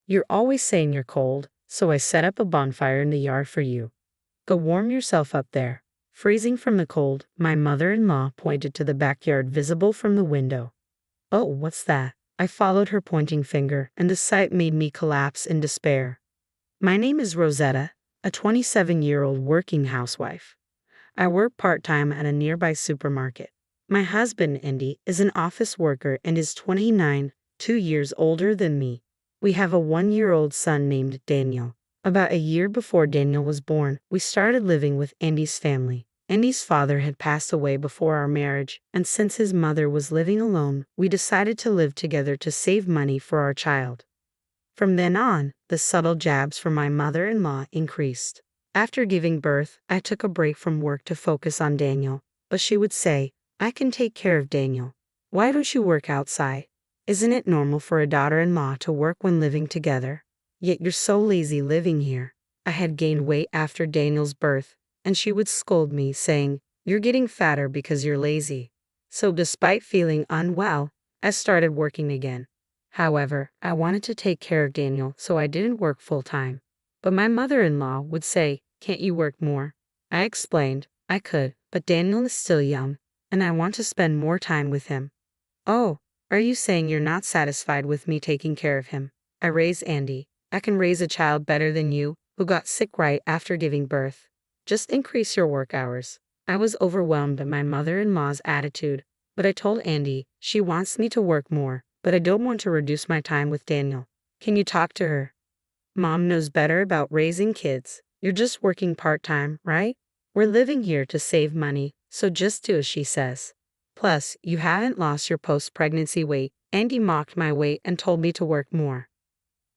You're always saying you're cold, so I set up a bonfire in the yard for you. Go warm yourself up there. Freezing from the cold, my mother-in-law pointed to the backyard visible from the window. Oh, what's that? I followed her pointing finger, and the sight made me collapse in despair. My name is Rosetta, a 27-year-old working housewife. I work part-time at a nearby supermarket. My husband, Andy, is an office worker and is 29, 2 years older than me. We have a 1-year-old son named Daniel. About a year before Daniel was born, we started living with Andy's family. Andy's father had passed away before our marriage, and since his mother was living alone, we decided to live together to save money for our child. From then on, the subtle jabs from my mother-in-law increased. After giving birth, I took a break from work to focus on Daniel, but she would say, "I can take care of Daniel. Why don't you work outside? Isn't it normal for a daughter-in-law to work when living together? Yet you're so lazy living here." I had gained weight after Daniel's birth, and she would scold me, saying, "You're getting fatter because you're lazy." So despite feeling unwell, I started working again. However, I wanted to take care of Daniel, so I didn't work full-time. But my mother-in-law would say, "Can't you work more?" I explained, I could, but Daniel is still young, and I want to spend more time with him. "Oh, are you saying you're not satisfied with me taking care of him? I raised Andy. I can raise a child better than you, who got sick right after giving birth. Just increase your work hours." I was overwhelmed by my mother-in-law's attitude, but I told Andy she wants me to work more, but I don't want to reduce my time with Daniel. Can you talk to her? Mom knows better about raising kids. You're just working part-time, right? We're living here to save money, so just do as she says. Plus, you haven't lost your post-pregnancy weight. Andy mocked my weight and told me to work more.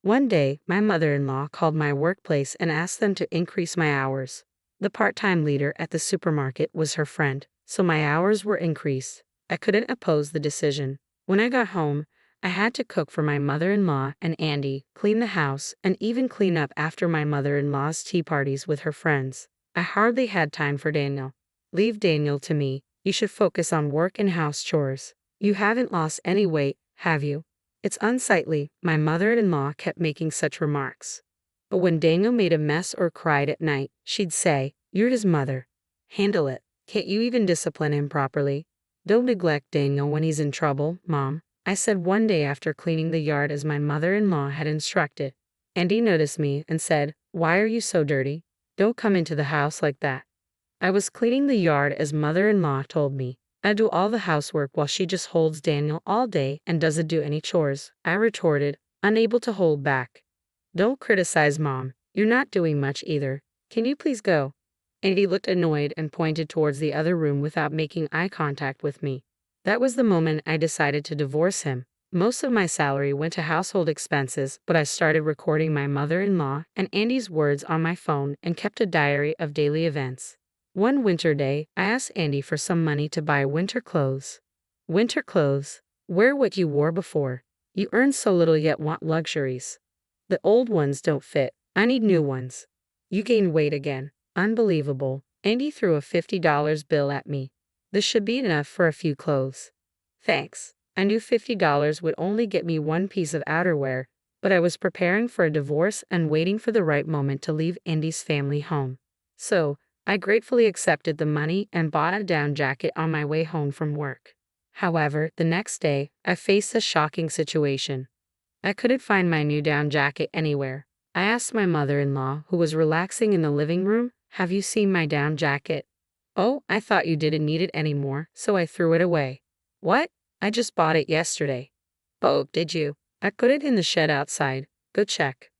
One day, my mother-in-law called my workplace and asked them to increase my hours. The part-time leader at the supermarket was her friend, so my hours were increased. I couldn't oppose the decision. When I got home, I had to cook for my mother-in-law and Andy, clean the house, and even clean up after my mother-in-law's tea parties with her friends. I hardly had time for Daniel. "Leave Daniel to me. You should focus on work and house chores. You haven't lost any weight, have you?" It's unsightly, my mother-in-law kept making such remarks. But when Daniel made a mess or cried at night, she'd say, "You're his mother. Handle it. Can't you even discipline him properly? Don't neglect Daniel when he's in trouble, Mom," I said one day after cleaning the yard as my mother-in-law had instructed. Andy noticed me and said, "Why are you so dirty? Don't come into the house like that." I was cleaning the yard as mother-in-law told me. I do all the housework while she just holds Daniel all day and doesn't do any chores, I retorted, unable to hold back. "Don't criticize Mom. You're not doing much either. Can you please go?" Andy looked annoyed and pointed towards the other room without making eye contact with me. That was the moment I decided to divorce him. Most of my salary went to household expenses, but I started recording my mother-in-law and Andy's words on my phone and kept a diary of daily events. One winter day, I asked Andy for some money to buy winter clothes. "Winter clothes? Wear what you wore before. You earn so little yet want luxuries. The old ones don't fit. I need new ones." "You gained weight again. Unbelievable." Andy threw a $50 bill at me. "This should be enough for a few clothes." "Thanks." I knew $50 would only get me one piece of outerwear, but I was preparing for a divorce and waiting for the right moment to leave Andy's family home. So, I gratefully accepted the money and bought a down jacket on my way home from work. However, the next day, I faced a shocking situation. I couldn't find my new down jacket anywhere. I asked my mother-in-law, who was relaxing in the living room, "Have you seen my down jacket?" "Oh, I thought you didn't need it anymore, so I threw it away." "What? I just bought it yesterday." "Oh, did you?" "I put it in the shed outside. Go check."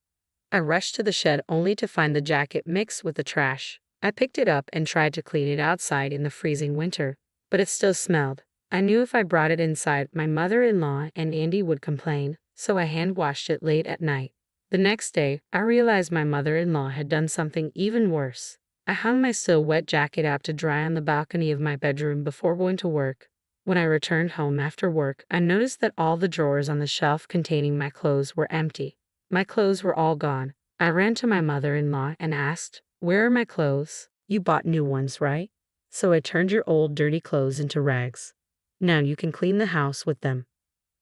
I rushed to the shed only to find the jacket mixed with the trash. I picked it up and tried to clean it outside in the freezing winter, but it still smelled. I knew if I brought it inside, my mother-in-law and Andy would complain, so I hand-washed it late at night. The next day, I realized my mother-in-law had done something even worse. I hung my still wet jacket out to dry on the balcony of my bedroom before going to work. When I returned home after work, I noticed that all the drawers on the shelf containing my clothes were empty. My clothes were all gone. I ran to my mother-in-law and asked, "Where are my clothes? You bought new ones, right? So I turned your old dirty clothes into rags. Now you can clean the house with them."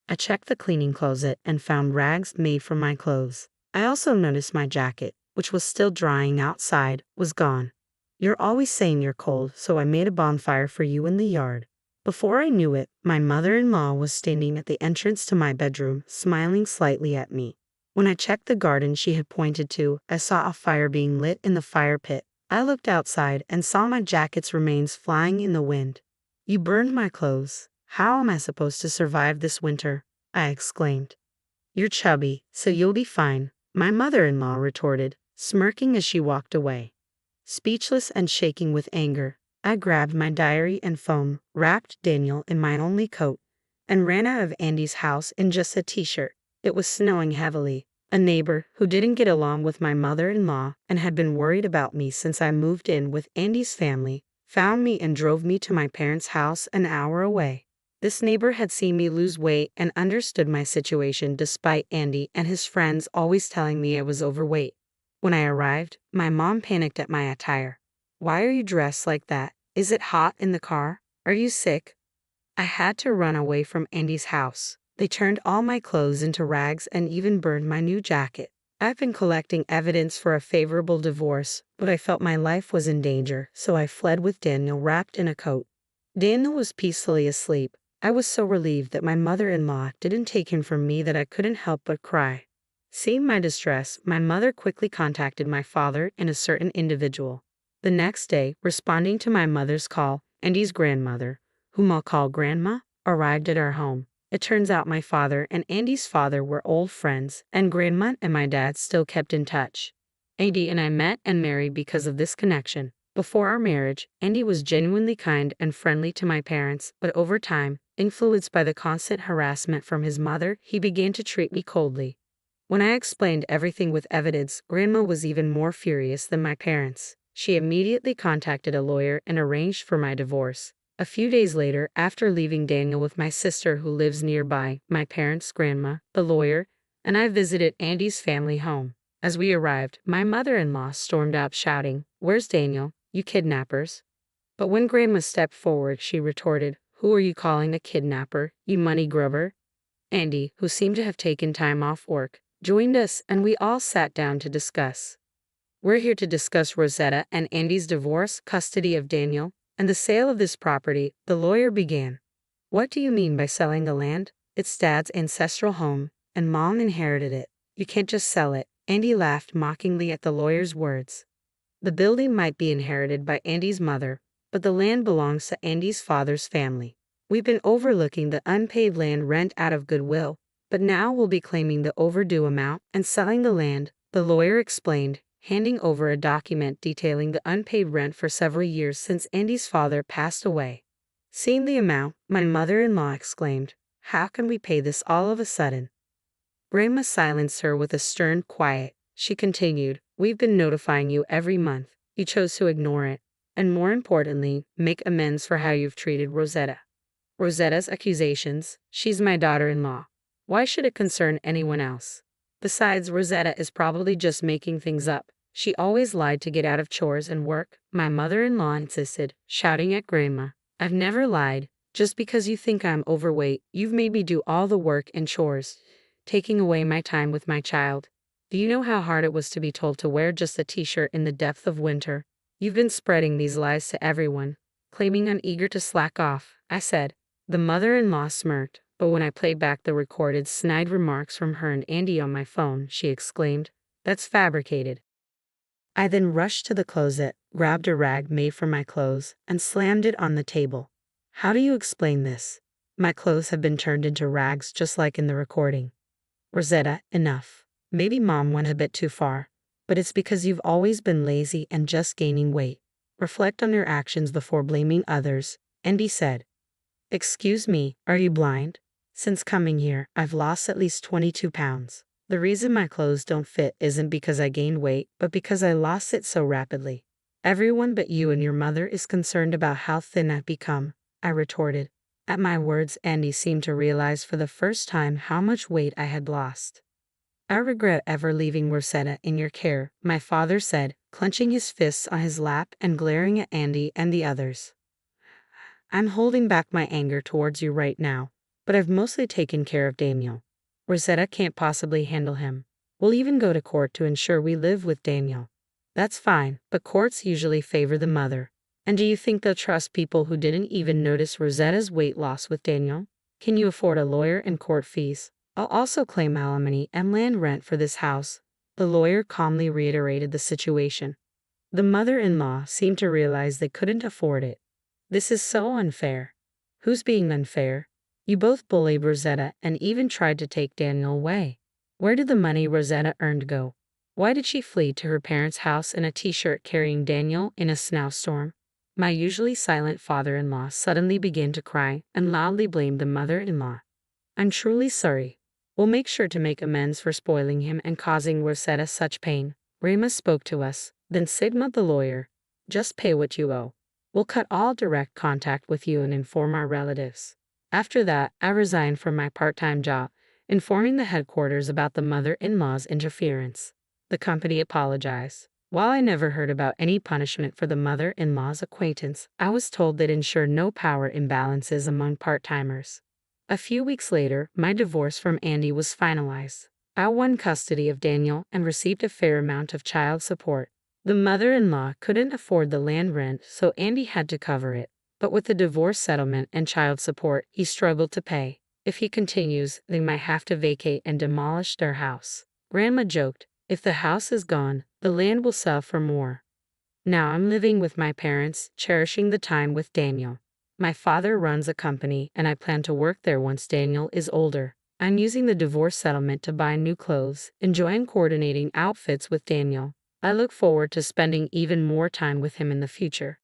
I checked the cleaning closet and found rags made from my clothes. I also noticed my jacket, which was still drying outside, was gone. You're always saying you're cold, so I made a bonfire for you in the yard. Before I knew it, my mother-in-law was standing at the entrance to my bedroom, smiling slightly at me. When I checked the garden she had pointed to, I saw a fire being lit in the fire pit. I looked outside and saw my jacket's remains flying in the wind. You burned my clothes. How am I supposed to survive this winter? I exclaimed. You're chubby, so you'll be fine, my mother-in-law retorted, smirking as she walked away. Speechless and shaking with anger, I grabbed my diary and phone, wrapped Daniel in my only coat, and ran out of Andy's house in just a t-shirt. It was snowing heavily. A neighbor, who didn't get along with my mother-in-law and had been worried about me since I moved in with Andy's family, found me and drove me to my parents' house an hour away. This neighbor had seen me lose weight and understood my situation despite Andy and his friends always telling me I was overweight. When I arrived, my mom panicked at my attire. Why are you dressed like that? Is it hot in the car? Are you sick? I had to run away from Andy's house. They turned all my clothes into rags and even burned my new jacket. I've been collecting evidence for a favorable divorce, but I felt my life was in danger, so I fled with Daniel wrapped in a coat. Daniel was peacefully asleep. I was so relieved that my mother-in-law didn't take him from me that I couldn't help but cry. Seeing my distress, my mother quickly contacted my father and a certain individual. The next day, responding to my mother's call, Andy's grandmother, whom I'll call Grandma, arrived at our home. It turns out my father and Andy's father were old friends, and Grandma and my dad still kept in touch. Andy and I met and married because of this connection. Before our marriage, Andy was genuinely kind and friendly to my parents, but over time, influenced by the constant harassment from his mother, he began to treat me coldly. When I explained everything with evidence, Grandma was even more furious than my parents. She immediately contacted a lawyer and arranged for my divorce. A few days later, after leaving Daniel with my sister who lives nearby, my parents' grandma, the lawyer, and I visited Andy's family home. As we arrived, my mother-in-law stormed out shouting, "Where's Daniel, you kidnappers?" But when Grandma stepped forward, she retorted, "Who are you calling a kidnapper, you money grubber?" Andy, who seemed to have taken time off work, joined us and we all sat down to discuss. We're here to discuss Rosetta and Andy's divorce, custody of Daniel, and the sale of this property, the lawyer began. What do you mean by selling the land? It's Dad's ancestral home, and Mom inherited it. You can't just sell it. Andy laughed mockingly at the lawyer's words. The building might be inherited by Andy's mother, but the land belongs to Andy's father's family. We've been overlooking the unpaid land rent out of goodwill, but now we'll be claiming the overdue amount and selling the land, the lawyer explained, handing over a document detailing the unpaid rent for several years since Andy's father passed away. Seeing the amount, my mother-in-law exclaimed, "How can we pay this all of a sudden?" Grandma silenced her with a stern quiet. She continued, "We've been notifying you every month. You chose to ignore it, and more importantly, make amends for how you've treated Rosetta." Rosetta's accusations, "She's my daughter-in-law. Why should it concern anyone else? Besides, Rosetta is probably just making things up. She always lied to get out of chores and work," my mother-in-law insisted, shouting at Grandma. "I've never lied. Just because you think I'm overweight, you've made me do all the work and chores, taking away my time with my child. Do you know how hard it was to be told to wear just a t-shirt in the depth of winter? You've been spreading these lies to everyone, claiming I'm eager to slack off," I said. The mother-in-law smirked, but when I played back the recorded snide remarks from her and Andy on my phone, she exclaimed, "That's fabricated." I then rushed to the closet, grabbed a rag made from my clothes, and slammed it on the table. "How do you explain this? My clothes have been turned into rags just like in the recording." "Rosetta, enough. Maybe Mom went a bit too far, but it's because you've always been lazy and just gaining weight. Reflect on your actions before blaming others," Andy said. "Excuse me, are you blind? Since coming here, I've lost at least 22 pounds. The reason my clothes don't fit isn't because I gained weight, but because I lost it so rapidly. Everyone but you and your mother is concerned about how thin I've become," I retorted. At my words, Andy seemed to realize for the first time how much weight I had lost. "I regret ever leaving Rosetta in your care," my father said, clenching his fists on his lap and glaring at Andy and the others. "I'm holding back my anger towards you right now, but I've mostly taken care of Daniel. Rosetta can't possibly handle him. We'll even go to court to ensure we live with Daniel. That's fine, but courts usually favor the mother. And do you think they'll trust people who didn't even notice Rosetta's weight loss with Daniel? Can you afford a lawyer and court fees? I'll also claim alimony and land rent for this house. The lawyer calmly reiterated the situation. The mother-in-law seemed to realize they couldn't afford it. This is so unfair. Who's being unfair? You both bullied Rosetta and even tried to take Daniel away. Where did the money Rosetta earned go? Why did she flee to her parents' house in a t-shirt carrying Daniel in a snowstorm? My usually silent father-in-law suddenly began to cry and loudly blamed the mother-in-law. I'm truly sorry. We'll make sure to make amends for spoiling him and causing Rosetta such pain. Rama spoke to us, then Sigma the lawyer. Just pay what you owe. We'll cut all direct contact with you and inform our relatives. After that, I resigned from my part-time job, informing the headquarters about the mother-in-law's interference. The company apologized. While I never heard about any punishment for the mother-in-law's acquaintance, I was told that ensured no power imbalances among part-timers. A few weeks later, my divorce from Andy was finalized. I won custody of Daniel and received a fair amount of child support. The mother-in-law couldn't afford the land rent, so Andy had to cover it. But with the divorce settlement and child support, he struggled to pay. If he continues, they might have to vacate and demolish their house. Grandma joked, if the house is gone, the land will sell for more. Now I'm living with my parents, cherishing the time with Daniel. My father runs a company and I plan to work there once Daniel is older. I'm using the divorce settlement to buy new clothes, enjoying coordinating outfits with Daniel. I look forward to spending even more time with him in the future.